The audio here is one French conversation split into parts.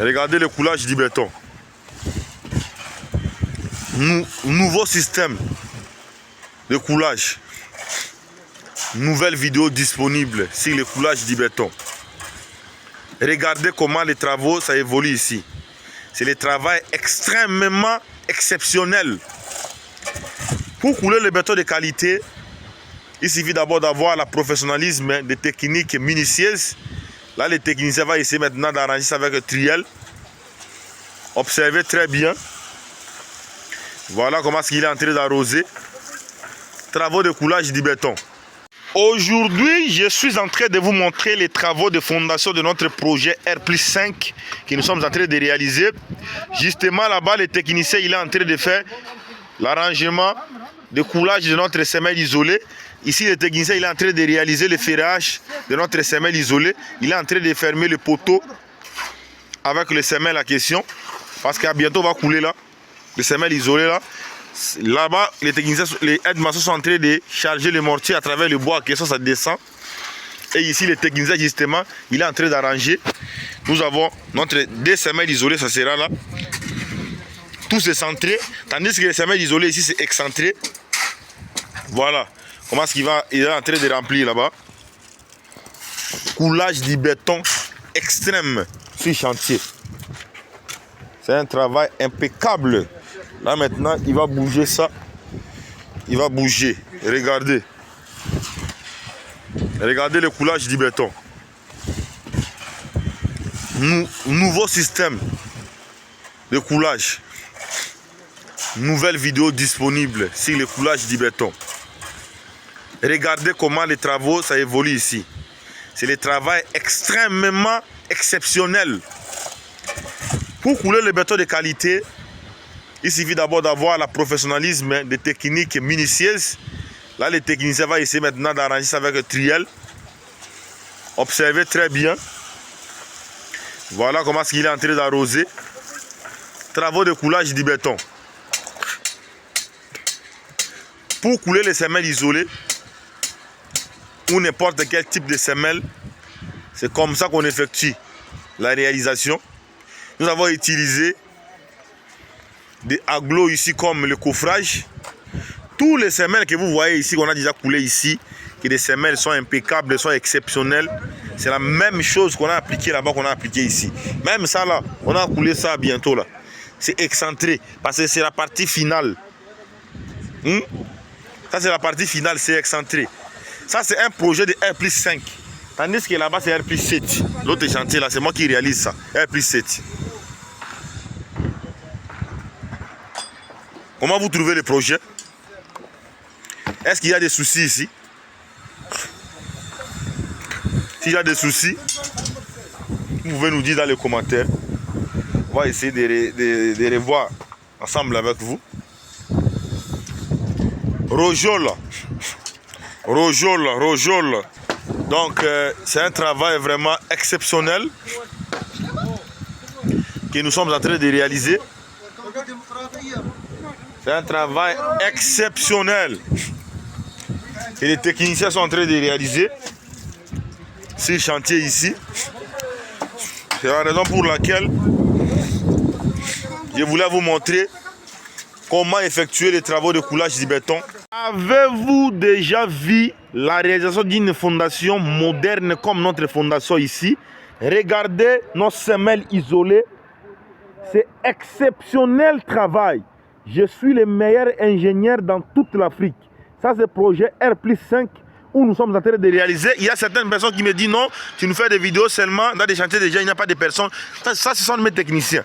Regardez le coulage du béton. Nouveau système de coulage. Nouvelle vidéo disponible sur le coulage du béton. Regardez comment les travaux ça évolue ici. C'est le travail extrêmement exceptionnel. Pour couler le béton de qualité, il suffit d'abord d'avoir le professionnalisme des techniques minutieuses. Là, les techniciens vont essayer maintenant d'arranger ça avec le triel. Observez très bien. Voilà comment il est en train d'arroser. Travaux de coulage du béton. Aujourd'hui, je suis en train de vous montrer les travaux de fondation de notre projet R+5 que nous sommes en train de réaliser. Justement, là-bas, le technicien il est en train de faire l'arrangement de coulage de notre semelle isolée. Ici, le technicien il est en train de réaliser le ferrage de notre semelle isolée. Il est en train de fermer le poteau avec le semelle à question. Parce qu'à bientôt, on va couler là. Le semelle isolé là. Là-bas, les techniciens, les aides-maçons sont en train de charger le mortier à travers le bois à question, ça descend. Et ici, le technicien, justement, il est en train d'arranger. Nous avons notre deux semelles isolées, ça sera là. Tout c'est centré. Tandis que les semelles isolées ici, c'est excentré. Voilà. Comment est-ce qu'il va? Il est en train de remplir là-bas. Coulage du béton extrême sur chantier. C'est un travail impeccable. Là maintenant, il va bouger ça. Il va bouger. Regardez. Regardez le coulage du béton. Nouveau système de coulage. Nouvelle vidéo disponible sur le coulage du béton. Regardez comment les travaux ça évolue ici. C'est le travail extrêmement exceptionnel. Pour couler le béton de qualité, il suffit d'abord d'avoir le professionnalisme des techniques minutieuses. Là, les techniciens vont essayer maintenant d'arranger ça avec le triel. Observez très bien. Voilà comment il est en train d'arroser. Travaux de coulage du béton. Pour couler les semelles isolées, ou n'importe quel type de semelle, c'est comme ça qu'on effectue la réalisation. Nous avons utilisé des agglos ici comme le coffrage. Tous les semelles que vous voyez ici, qu'on a déjà coulé ici, que les semelles sont impeccables, sont exceptionnelles. C'est la même chose qu'on a appliqué là-bas, qu'on a appliqué ici. Même ça là, on a coulé ça bientôt là. C'est excentré parce que c'est la partie finale. Ça c'est la partie finale, c'est excentré. Ça c'est un projet de R+5. Tandis que là-bas c'est R+7. L'autre chantier là, c'est moi qui réalise ça. R+7. Comment vous trouvez le projet? Est-ce qu'il y a des soucis ici? S'il y a des soucis, vous pouvez nous dire dans les commentaires. On va essayer de revoir ensemble avec vous. Rojol. Donc, c'est un travail vraiment exceptionnel que nous sommes en train de réaliser. C'est un travail exceptionnel que les techniciens sont en train de réaliser sur le chantier ici. C'est la raison pour laquelle je voulais vous montrer comment effectuer les travaux de coulage du béton. Avez-vous déjà vu la réalisation d'une fondation moderne comme notre fondation ici? Regardez nos semelles isolées. C'est exceptionnel travail. Je suis le meilleur ingénieur dans toute l'Afrique. Ça, c'est le projet R+5 où nous sommes en train de réaliser. Il y a certaines personnes qui me disent non, tu nous fais des vidéos seulement dans des chantiers déjà, il n'y a pas de personnes. Ça, ce sont mes techniciens.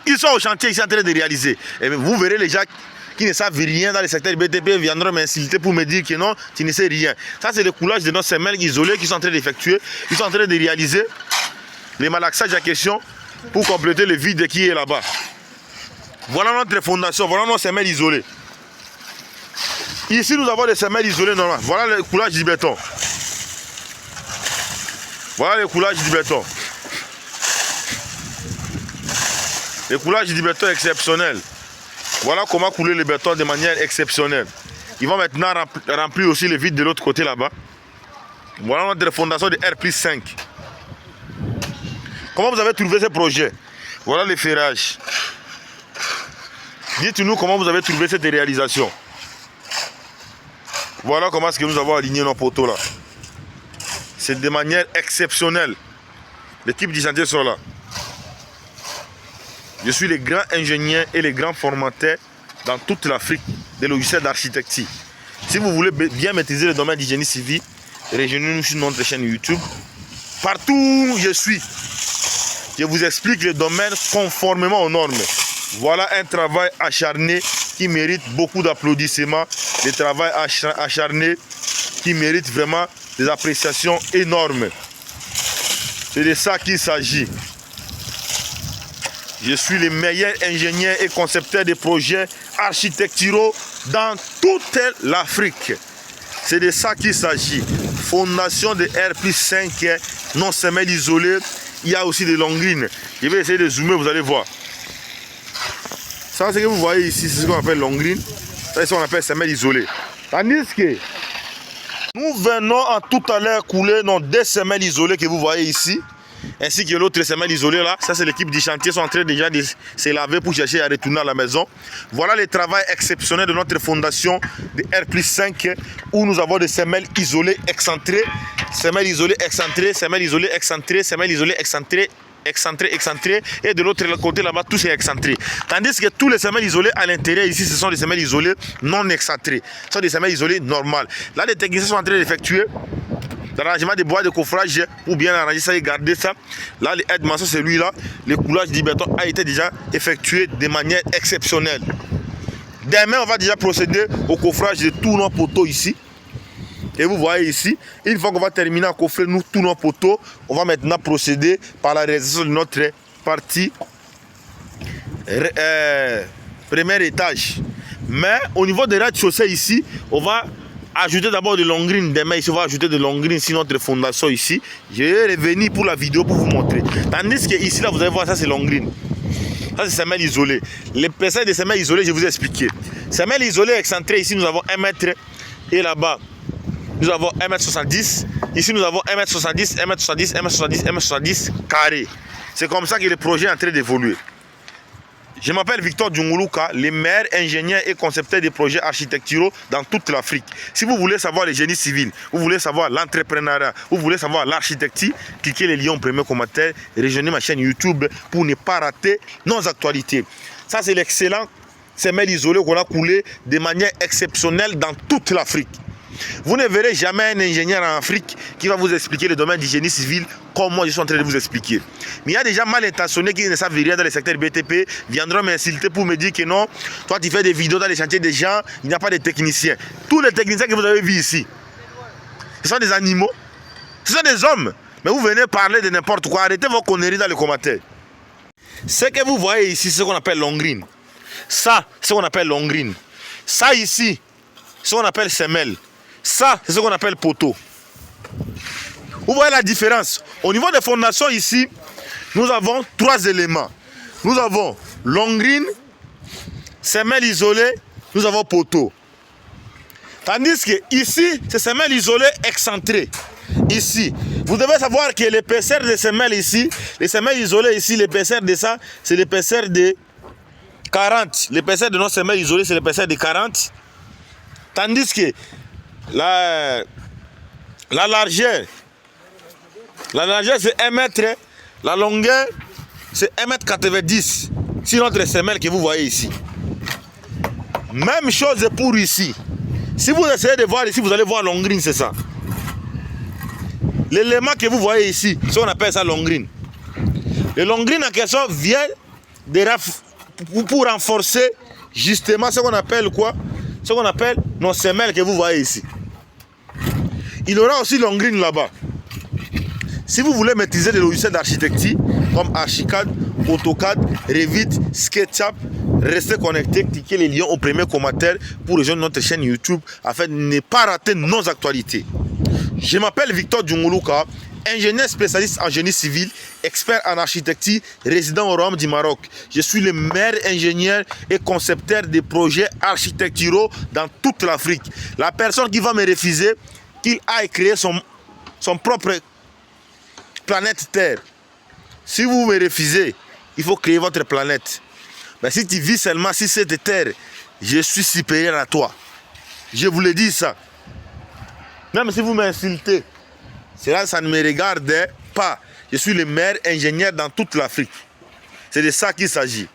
Ils sont au chantier ici en train de réaliser. Et vous verrez les gens qui ne savent rien dans le secteur du BTP viendront m'insulter pour me dire que non, tu ne sais rien. Ça, c'est le coulage de nos semelles isolées qu'ils sont en train d'effectuer. Ils sont en train de réaliser les malaxages à question pour compléter le vide qui est là-bas. Voilà notre fondation, voilà nos semelles isolées. Ici, nous avons des semelles isolées normales. Voilà le coulage du béton. Voilà le coulage du béton. Le coulage du béton est exceptionnel. Voilà comment couler le béton de manière exceptionnelle. Ils vont maintenant remplir aussi le vide de l'autre côté là-bas. Voilà notre fondation de R+5. Comment vous avez trouvé ce projet? Voilà les ferrages. Dites-nous comment vous avez trouvé cette réalisation. Voilà comment est-ce que nous avons aligné nos poteaux là. C'est de manière exceptionnelle. L'équipe du chantier sont là. Je suis le grand ingénieur et le grand formateur dans toute l'Afrique des logiciels d'architecture. Si vous voulez bien maîtriser le domaine du génie civil, rejoignez-nous sur notre chaîne YouTube. Partout où je suis, je vous explique le domaine conformément aux normes. Voilà un travail acharné qui mérite beaucoup d'applaudissements. Le travail acharné qui mérite vraiment des appréciations énormes. C'est de ça qu'il s'agit. Je suis le meilleur ingénieur et concepteur de projets architecturaux dans toute l'Afrique. C'est de ça qu'il s'agit. Fondation de R+5, non semelle isolée. Il y a aussi des longrines. Je vais essayer de zoomer, vous allez voir. Ça, ce que vous voyez ici, c'est ce qu'on appelle longrine. Ça, c'est ce qu'on appelle semelle isolée. Tandis que nous venons en tout à l'heure couler nos 2 semelles isolées que vous voyez ici. Ainsi que l'autre semelle isolée là. Ça, c'est l'équipe du chantier. Ils sont en train déjà de se laver pour chercher à retourner à la maison. Voilà le travail exceptionnel de notre fondation de R+5 où nous avons des semelles isolées excentrées. Semelles isolées excentrées, semelles isolées excentrées, semelles isolées excentrées. Excentré, et de l'autre côté là-bas tout c'est excentré. Tandis que tous les semelles isolées à l'intérieur ici ce sont des semelles isolées non excentrées. Ce sont des semelles isolées normales. Là les techniciens sont en train d'effectuer l'arrangement des bois de coffrage pour bien arranger ça et garder ça. Là le aide-maçon c'est lui là. Le coulage du béton a été déjà effectué de manière exceptionnelle. Demain on va déjà procéder au coffrage de tous nos poteaux ici. Et vous voyez ici, une fois qu'on va terminer à coffrer nous tous nos poteaux, on va maintenant procéder par la réalisation de notre partie premier étage. Mais au niveau des rez-de-chaussée ici, on va ajouter d'abord de longrines. Demain ici, on va ajouter de longrines sur notre fondation ici. Je vais revenir pour la vidéo pour vous montrer. Tandis que ici, là, vous allez voir, ça c'est longrine. Ça c'est semelle isolée. L'épaisseur des semelles isolées, je vous ai expliqué. Semelle isolée excentrée, ici nous avons 1 mètre et là-bas. Nous avons 1m70. Ici, nous avons 1m70, 1m70, 1m70, 1m70 carré. C'est comme ça que le projet est en train d'évoluer. Je m'appelle Victor Djunguluka, le meilleur ingénieur et concepteur de projets architecturaux dans toute l'Afrique. Si vous voulez savoir le génie civil, vous voulez savoir l'entrepreneuriat, vous voulez savoir l'architecture, cliquez les liens au premier commentaire et rejoignez ma chaîne YouTube pour ne pas rater nos actualités. Ça, c'est l'excellent semelle isolée qu'on a coulé de manière exceptionnelle dans toute l'Afrique. Vous ne verrez jamais un ingénieur en Afrique qui va vous expliquer le domaine du génie civil comme moi je suis en train de vous expliquer. Mais il y a des gens mal intentionnés qui ne savent rien dans le secteur BTP, viendront m'insulter pour me dire que non, toi tu fais des vidéos dans les chantiers des gens, il n'y a pas de techniciens. Tous les techniciens que vous avez vus ici, ce sont des animaux, ce sont des hommes. Mais vous venez parler de n'importe quoi, arrêtez vos conneries dans les commentaires. Ce que vous voyez ici, c'est ce qu'on appelle longrine. Ça, c'est ce qu'on appelle longrine. Ça ici, c'est ce qu'on appelle semelle. Ça, c'est ce qu'on appelle poteau. Vous voyez la différence. Au niveau des fondations ici, nous avons 3 éléments. Nous avons longrine, semelle isolée, nous avons poteau. Tandis que ici, c'est semelle isolée excentrée. Ici, vous devez savoir que l'épaisseur des semelles ici, les semelles isolées ici, l'épaisseur de ça, c'est l'épaisseur de 40. L'épaisseur de nos semelles isolées, c'est l'épaisseur de 40. Tandis que la largeur c'est 1 mètre, la longueur c'est 1,90 m sur notre semelle que vous voyez ici. Même chose pour ici. Si vous essayez de voir ici, vous allez voir longrine, c'est ça. L'élément que vous voyez ici, c'est on appelle ça longrine. Le longrine en question vient pour renforcer justement ce qu'on appelle quoi? Ce qu'on appelle nos semelles que vous voyez ici. Il y aura aussi longrine là-bas. Si vous voulez maîtriser des logiciels d'architecture comme Archicad, AutoCAD, Revit, SketchUp, restez connectés, cliquez les liens au premier commentaire pour rejoindre notre chaîne YouTube afin de ne pas rater nos actualités. Je m'appelle Victor Djunguluka, ingénieur spécialiste en génie civil, expert en architecture, résident au Royaume du Maroc. Je suis le meilleur ingénieur et concepteur de projets architecturaux dans toute l'Afrique. La personne qui va me refuser qu'il aille créer son propre planète Terre Si vous me refusez, il faut créer votre planète. Mais si tu vis seulement sur cette terre, je suis supérieur à toi. Je vous le dis ça. Même si vous m'insultez, cela, ça ne me regarde pas. Je suis le meilleur ingénieur dans toute l'Afrique. C'est de ça qu'il s'agit.